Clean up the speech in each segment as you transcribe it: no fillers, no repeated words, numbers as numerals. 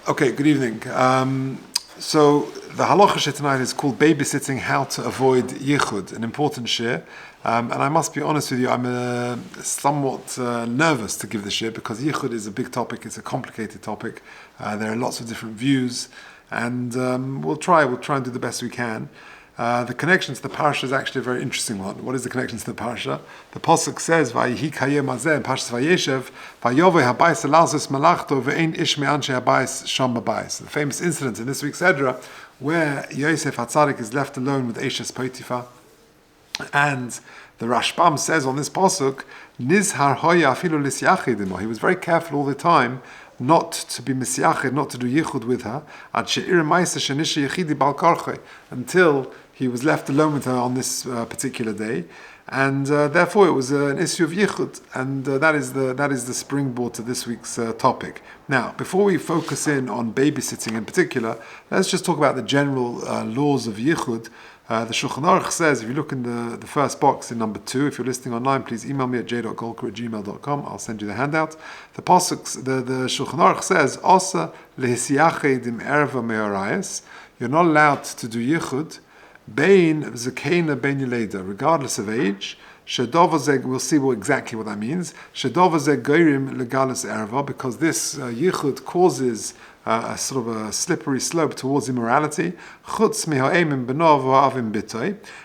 Okay, good evening. So the halacha shir tonight is called Babysitting, How to Avoid Yichud, an important shir. And I must be honest with you, I'm somewhat nervous to give the shir because Yichud is a big topic, it's a complicated topic. There are lots of different views, and we'll try and do the best we can. The connection to the parasha is actually a very interesting one. What is the connection to the parasha? The pasuk says, "Vayihi kayem hazeh," in Parshas Vayeshev, "Vayovei habayis elazus malachto ve'ein ish me'anshe habayis sham habayis." The famous incident in this week's Edra, where Yosef HaTzadik is left alone with Eshes Potiphar, and the Rashbam says on this pasuk, "Nizhar hoya afilu lisyachid imo." He was very careful all the time not to be misyachid, not to do yichud with her, until he was left alone with her on this particular day, and therefore it was an issue of yichud, and that is the springboard to this week's topic. Now, before we focus in on babysitting in particular, let's just talk about the general laws of yichud. The Shulchan Aruch says, if you look in the first box in number 2, if you're listening online, please email me at j.golker@gmail.com. I'll send you the handout. The Shulchan Aruch says, "Osa lehisiached im erva me'orayis." You're not allowed to do yichud bein zekena bein yeleda, regardless of age. We'll see exactly what that means. Legalis erva, because this yichud causes a sort of a slippery slope towards immorality.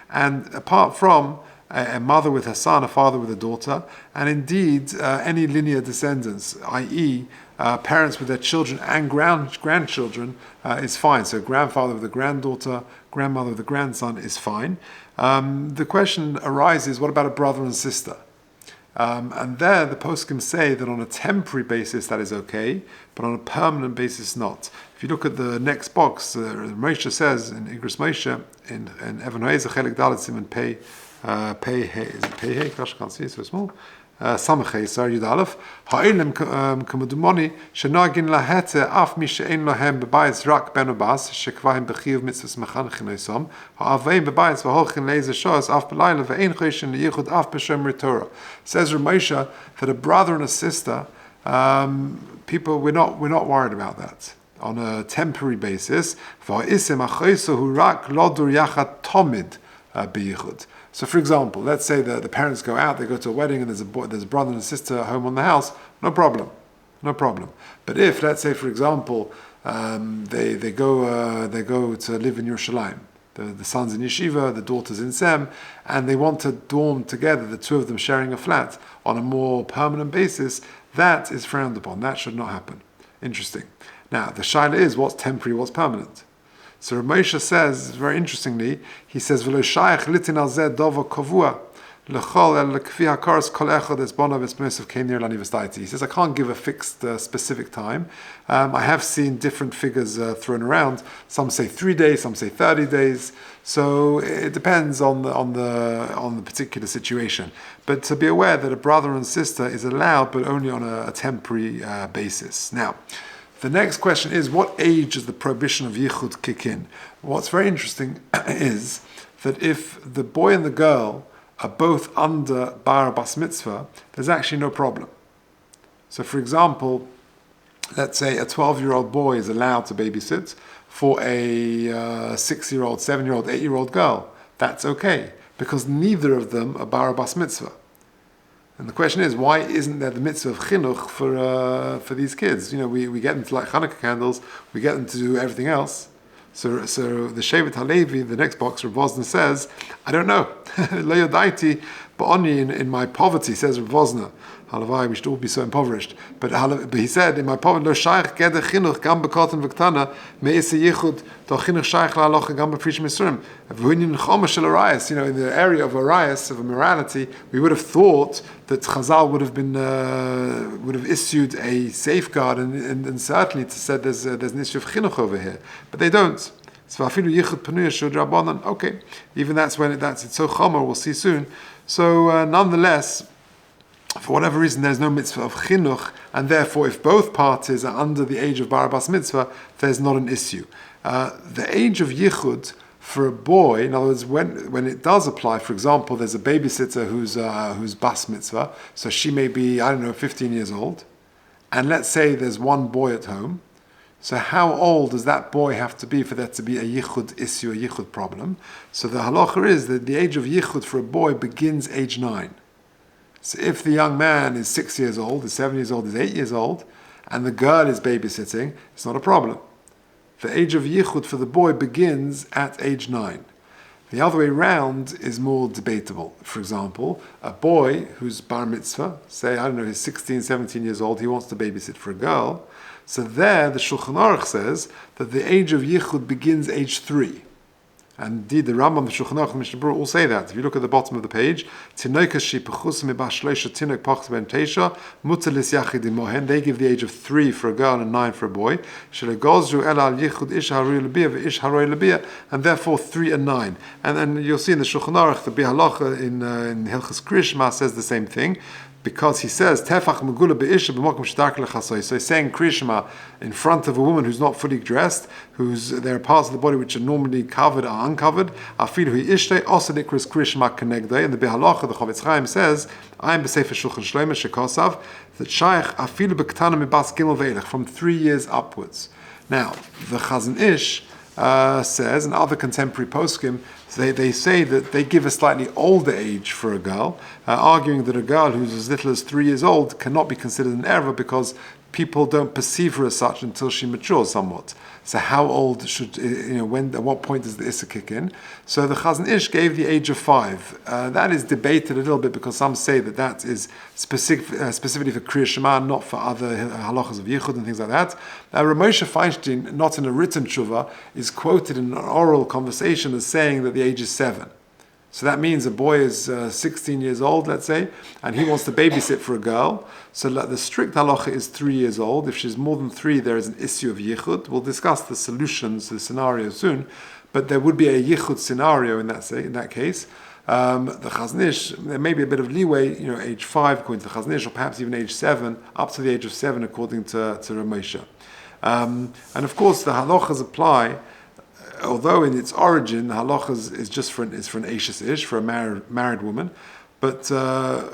And apart from a mother with her son, a father with a daughter, and indeed any linear descendants, i.e., parents with their children and grandchildren, is fine. So grandfather with a granddaughter, grandmother with a grandson is fine. The question arises, what about a brother and sister? And there the poskim say that on a temporary basis that is okay, but on a permanent basis not. If you look at the next box, Moshe says in Igros Moshe, in Evan Ho'ez, Chelik Dalet Siman Pei He, is it Pei He? Gosh, I can't see, it's so small. Samachay, sorry, Yud Aleph. Ha'ilem k'mudumoni shenagin lahete af mi she'en lohem bebayis rak ben ubas shekvahim b'chiv mitzvahs mechanechin oisom ha'aveim bebayis v'holchin leizer shoas af b'layla ve'en choshen yichud af b'shem Torah. Says Ramosha that a brother and a sister, people, we're not worried about that on a temporary basis. V'ha'isim achoiso rak lodur yachat tomid b'yichud. So, for example, let's say that the parents go out, they go to a wedding, and there's a brother and a sister home on the house. No problem. But if, let's say, for example, they go to live in Yerushalayim, the son's in yeshiva, the daughter's in Sem, and they want to dorm together, the two of them sharing a flat on a more permanent basis, that is frowned upon. That should not happen. Interesting. Now, the shaila is what's temporary, what's permanent. So Moshe says, very interestingly, he says, "V'lo shayach litin al zeh dovo kovua lechol el kfi hakaras kol echad es bonav es b'nosav kenir lani v'staiti." He says, I can't give a fixed specific time. I have seen different figures thrown around. Some say 3 days, some say 30 days. So it depends on the particular situation. But to be aware that a brother and sister is allowed, but only on a temporary basis. Now, the next question is, what age does the prohibition of yichud kick in? What's very interesting is that if the boy and the girl are both under bar bas mitzvah, there's actually no problem. So, for example, let's say a 12-year-old boy is allowed to babysit for a 6-year-old, 7-year-old, 8-year-old girl. That's okay, because neither of them are bar bas mitzvah. And the question is, why isn't there the mitzvah of chinuch for these kids? You know, we get them to light Hanukkah candles, we get them to do everything else. So the Shevet Halevi, the next box, Rav Vosner says, I don't know. Lo yodaiti ba'oni, in my poverty, says Rav Vosner. Halavai, we should all be so impoverished. But he said, in my poverty, lo shaykh geder chinuch gam bekotan v'ktana me'isa yichud do chinuch shaykh la'alocha gam b'frish misrim. V'hunyin choma shel arayas, you know, in the area of arayas, of immorality, we would have thought that Chazal would have issued a safeguard and certainly said there's an issue of chinuch over here. But they don't. So afilu yichud panuya shud rabbanan. Okay, even it's so chomer, we'll see soon. So nonetheless, for whatever reason, there's no mitzvah of chinuch, and therefore, if both parties are under the age of bar bas mitzvah, there's not an issue. The age of yichud for a boy, in other words, when it does apply, for example, there's a babysitter who's bas mitzvah, so she may be 15 years old, and let's say there's one boy at home. So how old does that boy have to be for there to be a Yichud issue, a Yichud problem? So the halacha is that the age of Yichud for a boy begins age 9. So if the young man is 6 years old, is 7 years old, is 8 years old, and the girl is babysitting, it's not a problem. The age of Yichud for the boy begins at age 9. The other way round is more debatable. For example, a boy who's bar mitzvah, say, he's 16, 17 years old, he wants to babysit for a girl. So there, the Shulchan Aruch says that the age of Yichud begins age 3. And indeed, the Rambam, the Shulchan Aruch, and Mishnah Berurah all say that. If you look at the bottom of the page, they give the age of 3 for a girl and 9 for a boy. And therefore 3 and 9. And then you'll see in the Shulchan Aruch, the Halacha in Hilchas Krishma says the same thing. Because he says, Tefach megula be'isha b'mokum sh'dark lechasoi. So he's saying Krishma in front of a woman who's not fully dressed, there are parts of the body which are normally covered are uncovered. Afilu hi ishtei also nikras Krishma kenegdei. And the Behalacha, the Chavetz Chaim says, I'm b'sefer Shulchan Shlomo shekosav, that shaykh afilu b'ktana mibas gimel ve'elech, from 3 years upwards. Now, the Chazon Ish says, and other contemporary poskim, they say that they give a slightly older age for a girl, arguing that a girl who's as little as 3 years old cannot be considered an erva because people don't perceive her as such until she matures somewhat. So how old should, at what point does the Issa kick in? So the Chazon Ish gave the age of 5. That is debated a little bit because some say that is specifically for Kriya Shema, not for other halachas of Yichud and things like that. Ramosha Feinstein, not in a written tshuva, is quoted in an oral conversation as saying that the age is 7. So that means a boy is 16 years old, let's say, and he wants to babysit for a girl. So the strict halacha is 3 years old. If she's more than 3, there is an issue of yichud. We'll discuss the solutions, the scenario soon, but there would be a yichud scenario in that case. The Chazon Ish, there may be a bit of leeway, age 5 according to the Chazon Ish, or perhaps even age 7, up to the age of 7 according to Ramosha. And of course the halachas apply. Although in its origin the halacha is just for an Eishes Ish, for a married woman, but the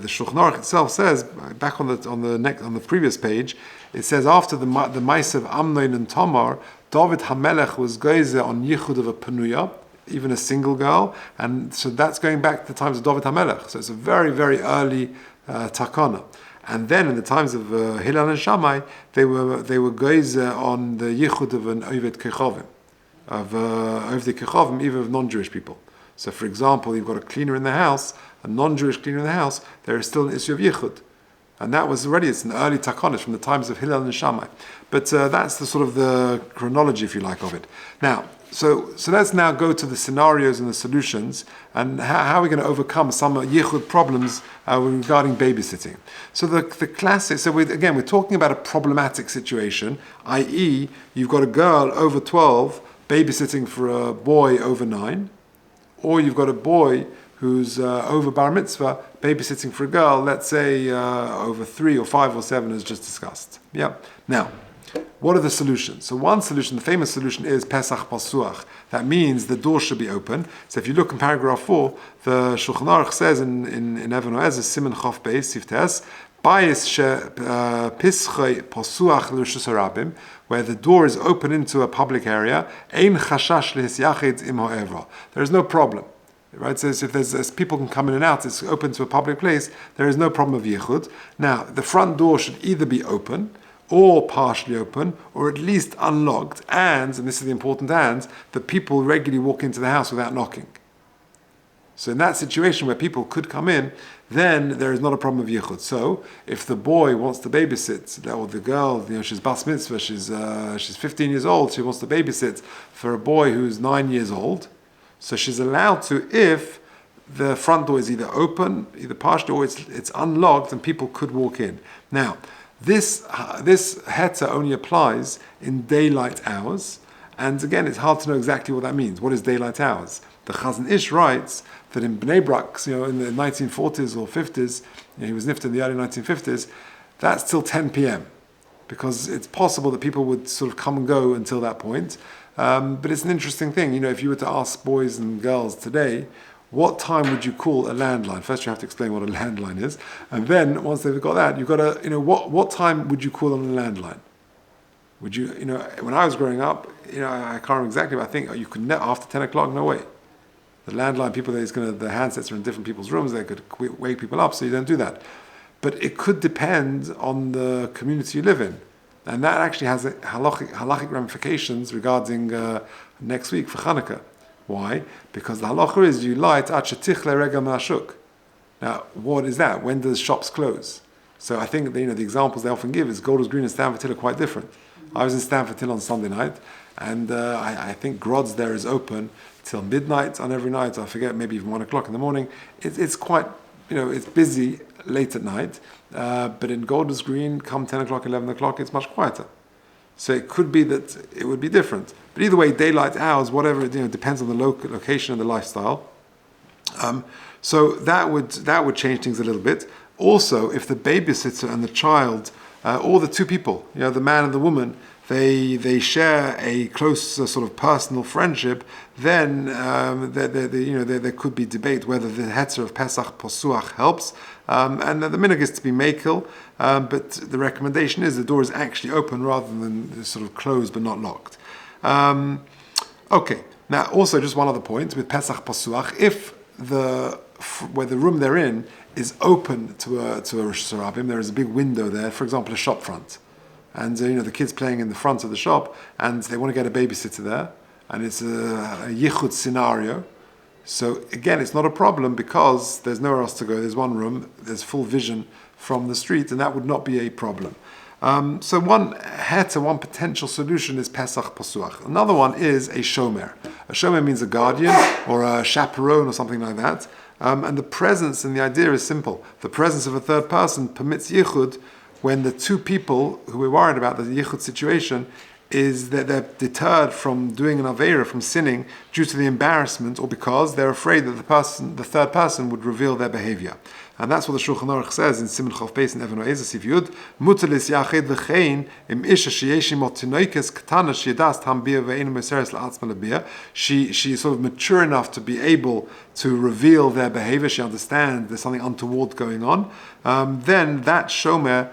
Shulchan Aruch itself says, back on the previous page, it says after the Ma'aseh of Amnon and Tamar, David HaMelech was geizer on Yichud of a Penuya, even a single girl, and so that's going back to the times of David HaMelech. So it's a very, very early takana. And then in the times of Hillel and Shammai, they were geizer on the Yichud of an Oved Kechavim, of the Kechavim, even of non-Jewish people. So for example, you've got a cleaner in the house, a non-Jewish cleaner in the house, there is still an issue of Yichud. And that was already, it's an early takonis from the times of Hillel and Shammai. But that's the sort of the chronology, if you like, of it. Now, so let's now go to the scenarios and the solutions, and how are we going to overcome some Yichud problems regarding babysitting. So the classic, we're talking about a problematic situation, i.e. you've got a girl over 12 babysitting for a boy over 9, or you've got a boy who's over bar mitzvah babysitting for a girl, let's say over 3 or 5 or 7 as just discussed. Yeah. Now, what are the solutions? So one solution, the famous solution, is Pesach Pasuach. That means the door should be open. So if you look in paragraph 4, the Shulchan Aruch says in Even Oez, Siman Chof Beis, Siftes, Bayis she Pischei Pasuach L'Rishus HaRabim, where the door is open into a public area, Ein Chashash L'His Yachid Im Ha'evra. There is no problem. Right, so if as people can come in and out, it's open to a public place, there is no problem of yichud. Now, the front door should either be open, or partially open, or at least unlocked, and this is the important and, that people regularly walk into the house without knocking. So in that situation where people could come in, then there is not a problem of yichud. So if the boy wants to babysit, or the girl, she's bas mitzvah, she's 15 years old, she wants to babysit for a boy who's 9 years old, so she's allowed to if the front door is either open, either partially, or it's unlocked and people could walk in. Now, this heta only applies in daylight hours, and again, it's hard to know exactly what that means. What is daylight hours? The Chazon Ish writes that in Bnei Brak, in the 1940s or 50s, he was nifted in the early 1950s, that's till 10 p.m. because it's possible that people would sort of come and go until that point. But it's an interesting thing, if you were to ask boys and girls today, what time would you call a landline? First you have to explain what a landline is, and then once they've got that, you've got to, what time would you call on a landline? Would you, when I was growing up, I can't remember exactly, but I think you could after 10 o'clock, no way. The landline people, the handsets are in different people's rooms, they could wake people up, so you don't do that. But it could depend on the community you live in. And that actually has halachic ramifications regarding next week for Hanukkah. Why? Because the halacha is you light at shetichle regel ma'ashuk. Now, what is that? When does shops close? So I think the examples they often give is Golders Green and Stanford Hill are quite different. I was in Stanford Hill on Sunday night, and I think Grod's there is open till midnight on every night. I forget, maybe even 1 o'clock in the morning. It's quite, it's busy late at night. But in Golders Green, come 10 o'clock, 11 o'clock, it's much quieter. So it could be that it would be different. But either way, daylight hours, whatever, depends on the location and the lifestyle. So that would change things a little bit. Also, if the babysitter and the child, or the two people, the man and the woman, they share a close sort of personal friendship, then there could be debate whether the hetzer of Pesach Posuach helps, and the minhag is to be mekel, but the recommendation is the door is actually open rather than sort of closed but not locked. Okay, now also just one other point with Pesach Posuach, if where the room they're in is open to a Rosh Hashanah, there is a big window there, for example, a shop front. And the kids playing in the front of the shop, and they want to get a babysitter there, and it's a Yichud scenario. So again, it's not a problem because there's nowhere else to go. There's one room, there's full vision from the street, and that would not be a problem. So one potential solution is Pesach Posuach. Another one is a shomer. A shomer means a guardian or a chaperone or something like that. And the presence and the idea is simple. The presence of a third person permits Yichud when the two people who we're worried about the Yichud situation is that they're deterred from doing an Aveira, from sinning, due to the embarrassment or because they're afraid that the third person would reveal their behavior. And that's what the Shulchan Aruch says in Siman Chof Beis and Even Oezes Sif Yud, Mutar lis yachid v'chein im isha sheyesh imo tinoikes ketana sheyedas tambia ve'einu meseres la'atzma lebia. She is sort of mature enough to be able to reveal their behavior. She understands there's something untoward going on. Then that shomer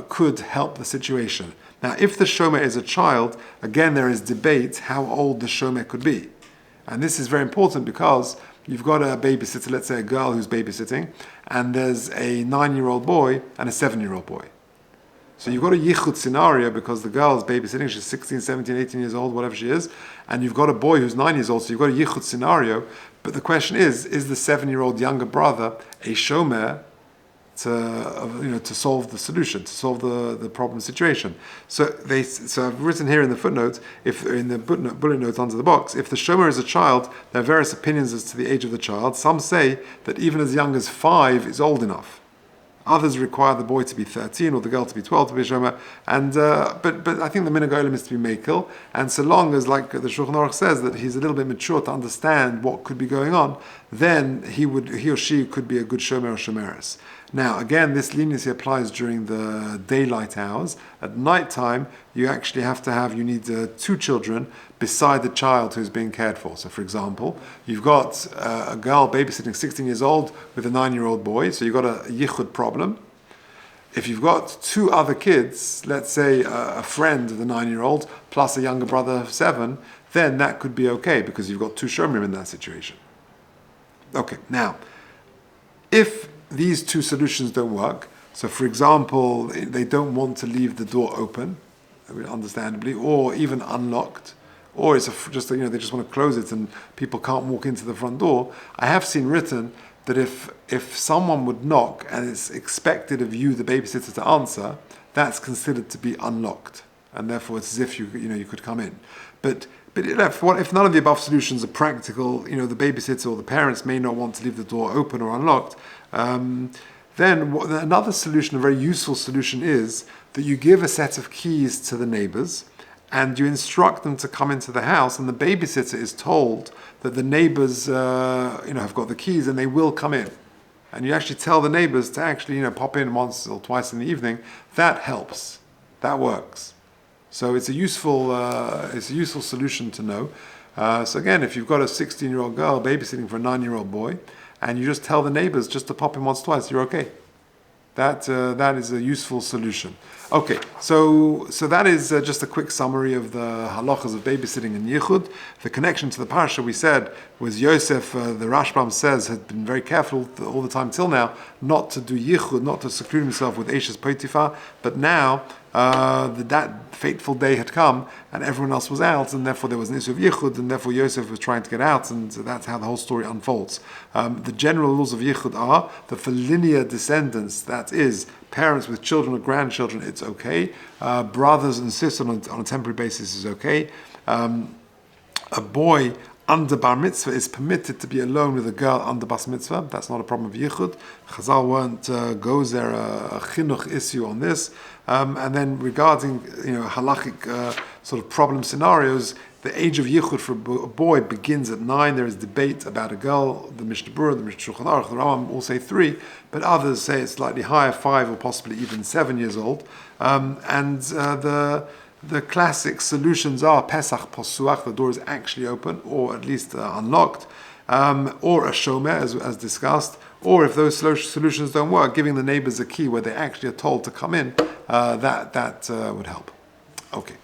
could help the situation. Now, if the shomer is a child, again there is debate how old the shomer could be. And this is very important because you've got a babysitter, let's say a girl who's babysitting, and there's a 9-year-old boy and a 7-year-old boy. So you've got a yichud scenario because the girl's babysitting, she's 16, 17, 18 years old, whatever she is, and you've got a boy who's 9 years old, so you've got a yichud scenario. But the question is the 7-year-old younger brother a shomer to solve the solution, to solve the problem situation? So I've written here in the footnotes, if in the bullet notes under the box, if the shomer is a child, there are various opinions as to the age of the child. Some say that even as young as 5 is old enough. Others require the boy to be 13 or the girl to be 12 to be a shomer. And but I think the minhag olam is to be mekel, and so long as, like the Shulchan Aruch says, that he's a little bit mature to understand what could be going on, then he or she could be a good shomer or shomeres. Now, again, this leniency applies during the daylight hours. At night time, you need 2 children beside the child who's being cared for. So, for example, you've got a girl babysitting 16 years old with a 9-year-old boy, so you've got a yichud problem. If you've got 2 other kids, let's say a friend of the 9-year-old plus a younger brother of 7, then that could be okay because you've got 2 shomrim in that situation. Okay, now, if these 2 solutions don't work, so for example, they don't want to leave the door open, understandably, or even unlocked, or it's they just want to close it and people can't walk into the front door. I have seen written that if someone would knock and it's expected of you, the babysitter, to answer, that's considered to be unlocked, and therefore it's as if you could come in. But if none of the above solutions are practical, the babysitter or the parents may not want to leave the door open or unlocked, then another solution, a very useful solution, is that you give a set of keys to the neighbors and you instruct them to come into the house, and the babysitter is told that the neighbors have got the keys and they will come in. And you actually tell the neighbors to actually pop in once or twice in the evening. That helps. That works. So it's a useful solution to know. So again, if you've got a 16-year-old girl babysitting for a 9-year-old boy, and you just tell the neighbors just to pop in once, twice, you're okay. That is a useful solution. Okay, so that is just a quick summary of the halachas of babysitting and yichud. The connection to the parsha we said was Yosef. The Rashbam says had been very careful all the time till now not to do yichud, not to seclude himself with Eshes Potiphar. But now that fateful day had come and everyone else was out, and therefore there was an issue of yichud, and therefore Yosef was trying to get out, and that's how the whole story unfolds. The general rules of yichud are that for linear descendants, that is, parents with children or grandchildren, it's okay. Brothers and sisters on a temporary basis is okay. A boy under bar mitzvah is permitted to be alone with a girl under bas mitzvah. That's not a problem of yichud. Chazal won't go there a chinuch issue on this. And then regarding halachic sort of problem scenarios, the age of yichud for a boy begins at 9. There is debate about a girl. The Mishnah Berurah, the Mishnah Shulchan Aruch, the Rambam all say 3, but others say it's slightly higher, 5 or possibly even 7 years old. The classic solutions are Pesach Posuach, the door is actually open, or at least unlocked, or a shomer, as discussed, or if those solutions don't work, giving the neighbors a key where they actually are told to come in, that would help. Okay.